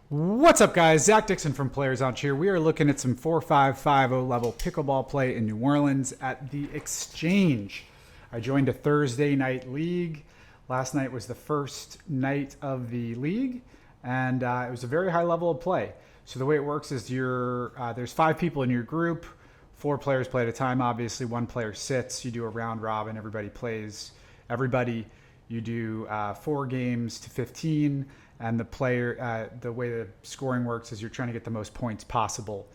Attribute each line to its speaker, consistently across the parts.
Speaker 1: What's up, guys? Zach Dixon from Players Launch here. We are looking at some 4-5-5-0 level pickleball play in New Orleans at the Exchange. I joined a Thursday night league. Last night was the first night of the league, and it was a very high level of play. So the way it works is there's 5 people in your group. 4 players play at a time. Obviously, 1 player sits. You do a round robin. Everybody plays. You do 4 games to 15. And the way the scoring works is you're trying to get the most points possible,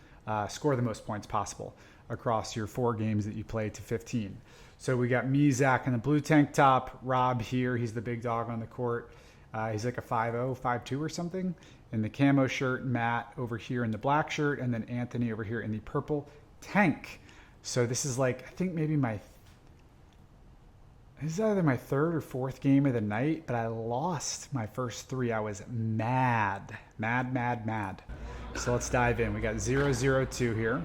Speaker 1: score the most points possible across your 4 games that you play to 15. So we got me, Zach, in the blue tank top, Rob here. He's the big dog on the court. He's like a 5'0", 5'2", or something. In the camo shirt, Matt over here in the black shirt, and then Anthony over here in the purple tank. So this is like, I think maybe this is either my 3rd or 4th game of the night, but I lost my first 3. I was mad. So let's dive in. We got 0-0-2 here.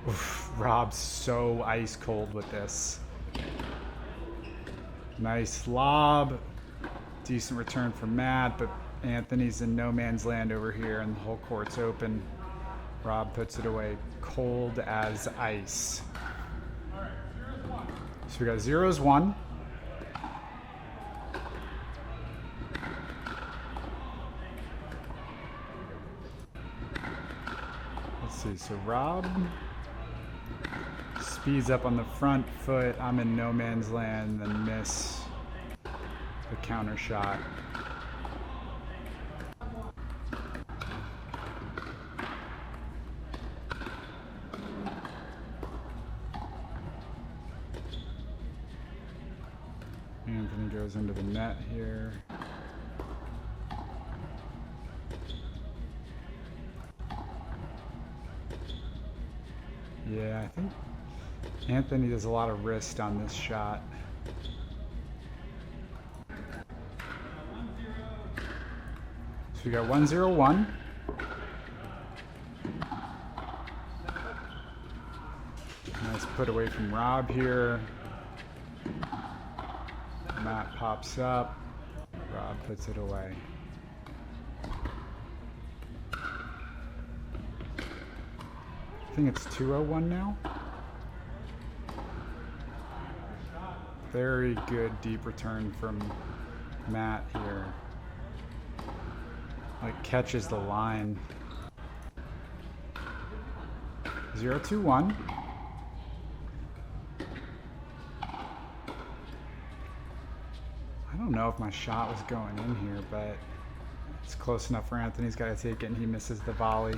Speaker 1: Oof, Rob's so ice cold with this. Nice lob. Decent return from Matt, but Anthony's in no man's land over here, and the whole court's open. Rob puts it away cold as ice. So we got 0-1. Let's see, so Rob speeds up on the front foot. I'm in no man's land, then miss the counter shot. Anthony goes into the net here. Yeah, I think Anthony does a lot of wrist on this shot. So we got 1-0-1. Nice put away from Rob here. Matt pops up. Rob puts it away. I think it's 2-0-1 now. Very good deep return from Matt here. Like catches the line. 0-2-1. I don't know if my shot was going in here, but it's close enough for Anthony. He's got to take it, and he misses the volley.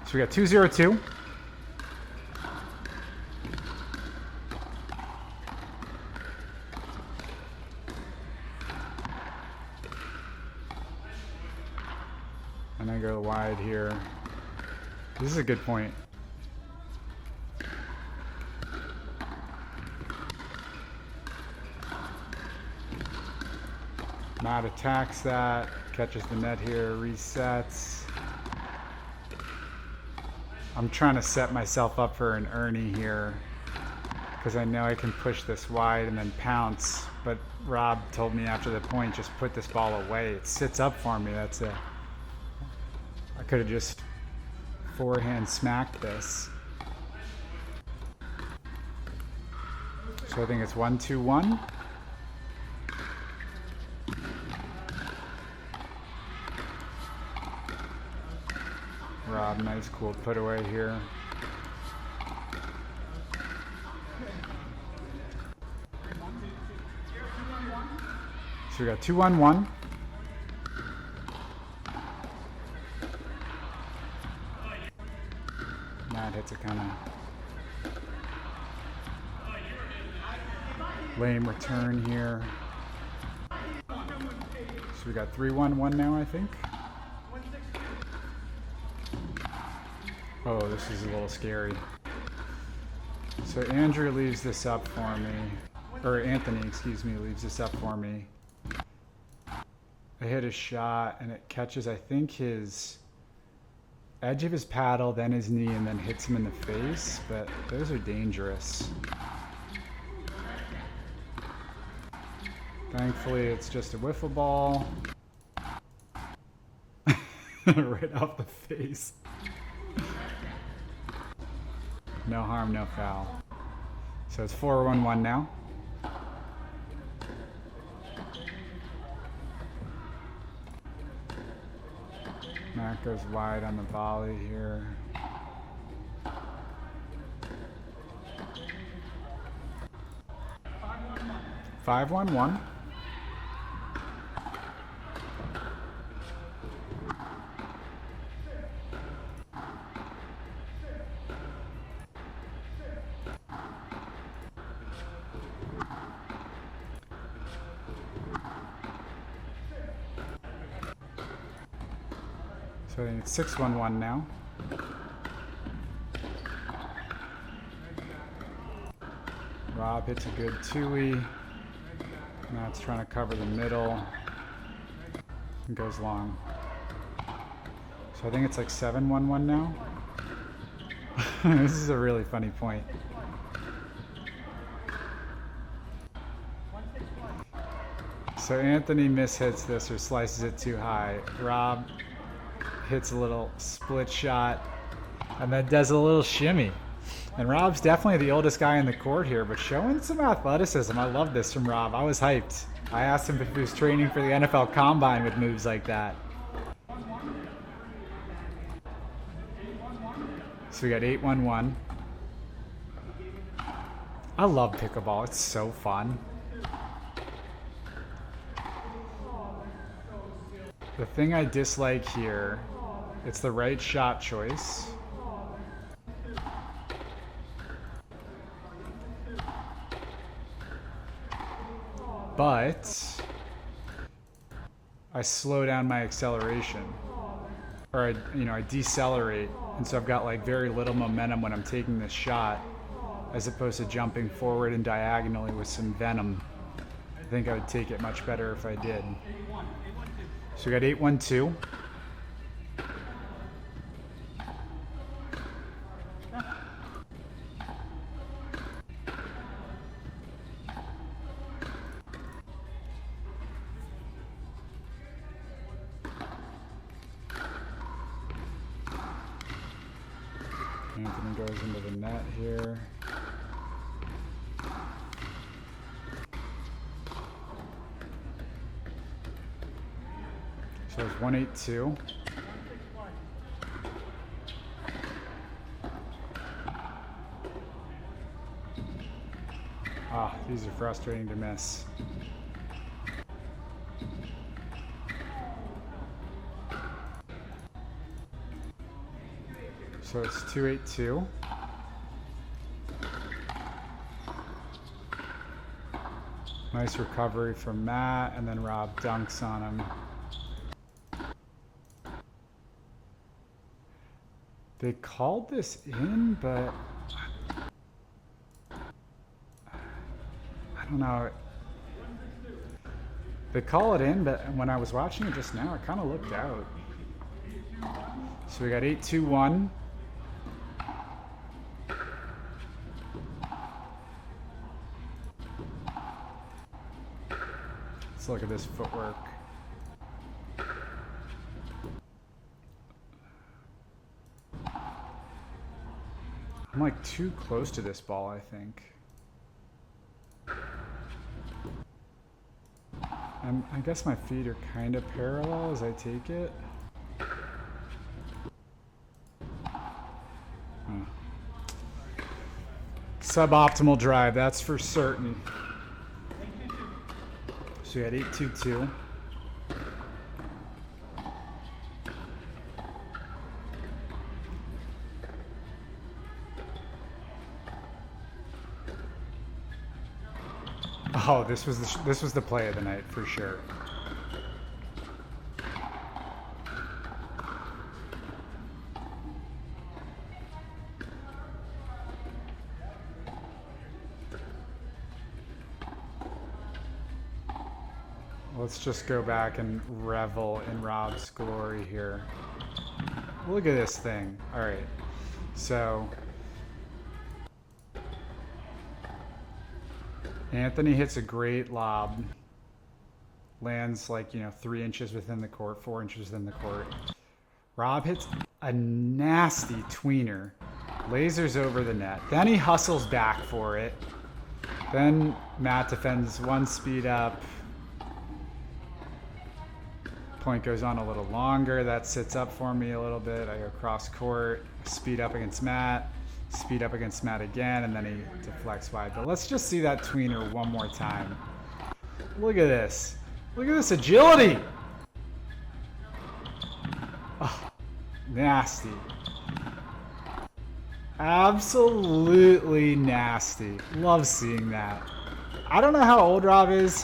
Speaker 1: So we got 2-0-2. And I go wide here. This is a good point. Matt attacks that, catches the net here, resets. I'm trying to set myself up for an Ernie here because I know I can push this wide and then pounce, but Rob told me after the point, just put this ball away. It sits up for me. I could have just forehand smacked this. So I think it's 1-2-1. Rob, nice cool put away here. So we got 2-1-1. Matt hits a kind of lame return here. So we got 3-1-1 now, I think. Oh, this is a little scary. So Andrew leaves this up for me. Or Anthony, excuse me, leaves this up for me. I hit a shot and it catches, I think, his edge of his paddle, then his knee, and then hits him in the face, but those are dangerous. Thankfully, it's just a wiffle ball. Right off the face. No harm, no foul. So it's 4-1-1 now. Matt goes wide on the volley here. Five, 1-1. So I think it's 6-1-1 now. Rob hits a good two-y. Matt's trying to cover the middle. And goes long. So I think it's like 7-1-1 now. This is a really funny point. So Anthony mishits this or slices it too high. Rob hits a little split shot and then does a little shimmy. And Rob's definitely the oldest guy in the court here, but showing some athleticism. I love this from Rob. I was hyped. I asked him if he was training for the NFL Combine with moves like that. So we got 8-1-1. I love pickleball. It's so fun. The thing I dislike here, it's the right shot choice. But I slow down my acceleration, or I decelerate, and so I've got like very little momentum when I'm taking this shot, as opposed to jumping forward and diagonally with some venom. I think I would take it much better if I did. So we got 8-1-2. Anthony goes into the net here. So it's 1-8-2. These are frustrating to miss. So it's 2-8-2. Nice recovery from Matt, and then Rob dunks on him. They called this in, but I don't know. They call it in, but when I was watching it just now, it kind of looked out. So we got 8-2-1. Let's look at this footwork. I'm like too close to this ball, I think. I guess my feet are kind of parallel as I take it. Suboptimal drive, that's for certain. So we had 8-2-2. Oh, this was the play of the night for sure. Let's just go back and revel in Rob's glory here. Look at this thing. All right. So Anthony hits a great lob. Lands like, 3 inches within the court, 4 inches within the court. Rob hits a nasty tweener. Lasers over the net. Then he hustles back for it. Then Matt defends one speed up. Point goes on a little longer. That sits up for me a little bit. I go cross court, speed up against Matt, speed up against Matt again, and then he deflects wide. But let's just see that tweener one more time. Look at this. Look at this agility. Oh, nasty. Absolutely nasty. Love seeing that. I don't know how old Rob is.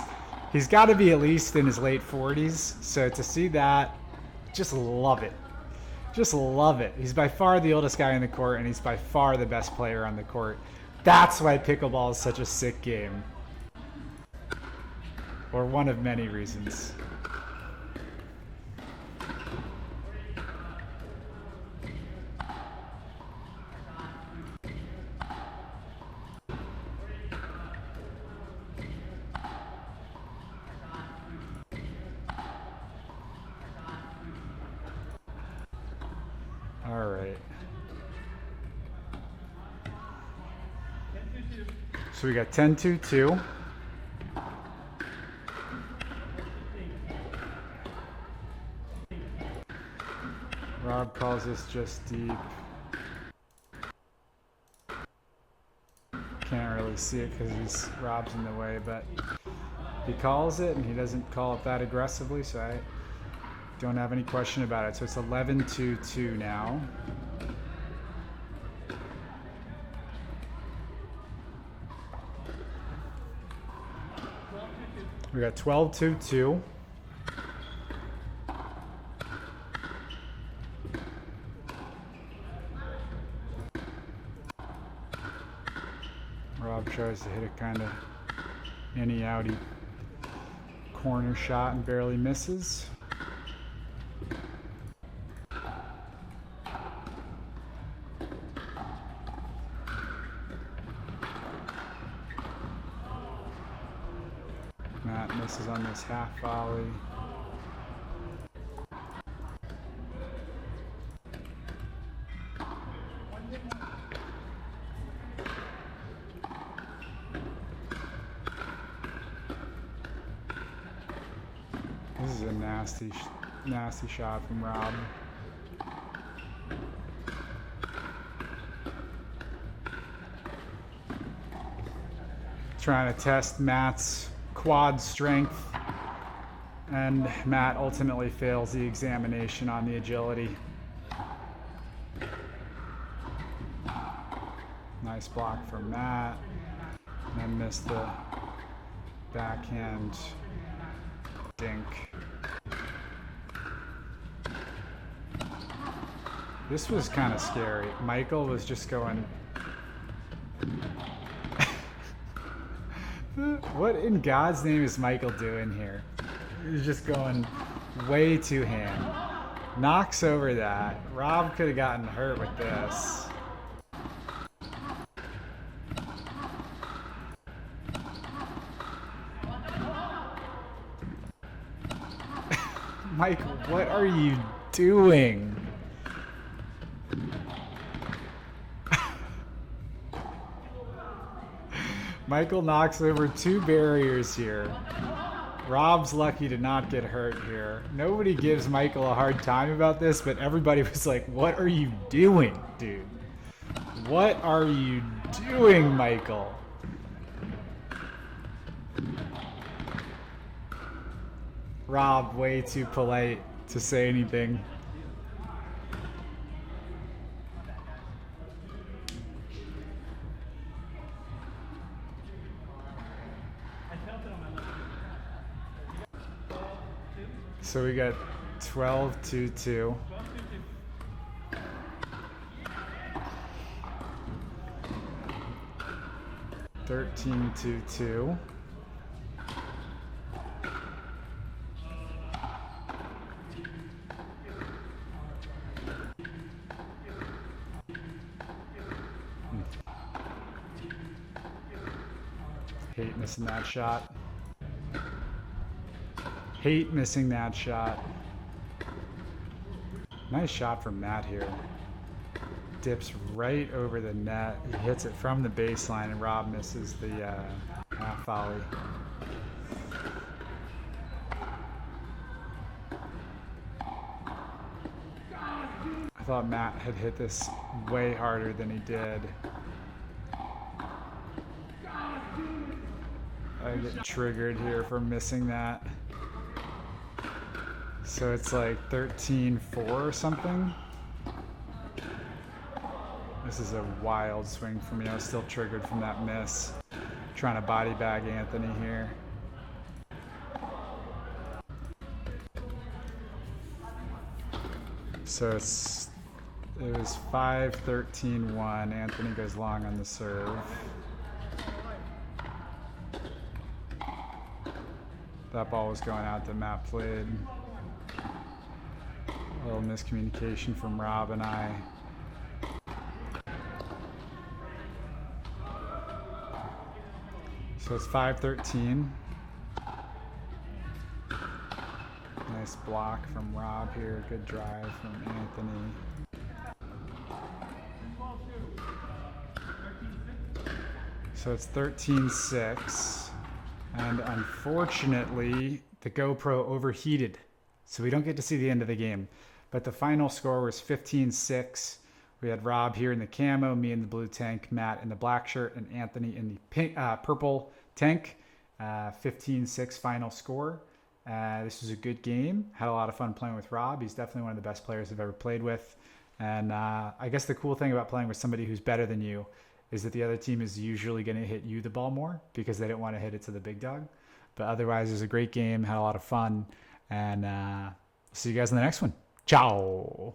Speaker 1: He's got to be at least in his late 40s. So to see that, just love it. Just love it. He's by far the oldest guy in the court, and he's by far the best player on the court. That's why pickleball is such a sick game. Or one of many reasons. All right. So we got 10-2-2. Rob calls this just deep. Can't really see it because Rob's in the way, but he calls it, and he doesn't call it that aggressively, so I don't have any question about it. So it's 11-2-2 now. We got 12-2-2. Rob tries to hit a kind of inny-outy corner shot and barely misses. Matt misses on this half volley. This is a nasty shot from Rob. Trying to test Matt's quad strength, and Matt ultimately fails the examination on the agility. Nice block from Matt, and then missed the backhand dink. This was kind of scary. Michael was just going... What in God's name is Michael doing here? He's just going way too hand. Knocks over that. Rob could have gotten hurt with this. Michael, what are you doing? Michael knocks over 2 barriers here. Rob's lucky to not get hurt here. Nobody gives Michael a hard time about this, but everybody was like, what are you doing, dude? What are you doing, Michael? Rob, way too polite to say anything. So we got 12-2-2. Thirteen 2-2. Hate missing that shot. Hate missing that shot. Nice shot from Matt here. Dips right over the net. He hits it from the baseline, and Rob misses the half volley. I thought Matt had hit this way harder than he did. I get triggered here for missing that. So it's like 13-4 or something. This is a wild swing for me. I was still triggered from that miss. Trying to body bag Anthony here. So it was 5-13-1. Anthony goes long on the serve. That ball was going out that Matt played. A little miscommunication from Rob and I. So it's 5-13. Nice block from Rob here. Good drive from Anthony. So it's 13-6. And unfortunately, the GoPro overheated. So we don't get to see the end of the game. But the final score was 15-6. We had Rob here in the camo, me in the blue tank, Matt in the black shirt, and Anthony in the pink, purple tank. 15-6 final score. This was a good game. Had a lot of fun playing with Rob. He's definitely one of the best players I've ever played with. And I guess the cool thing about playing with somebody who's better than you is that the other team is usually going to hit you the ball more because they don't want to hit it to the big dog. But otherwise, it was a great game. Had a lot of fun. And see you guys in the next one. Ciao.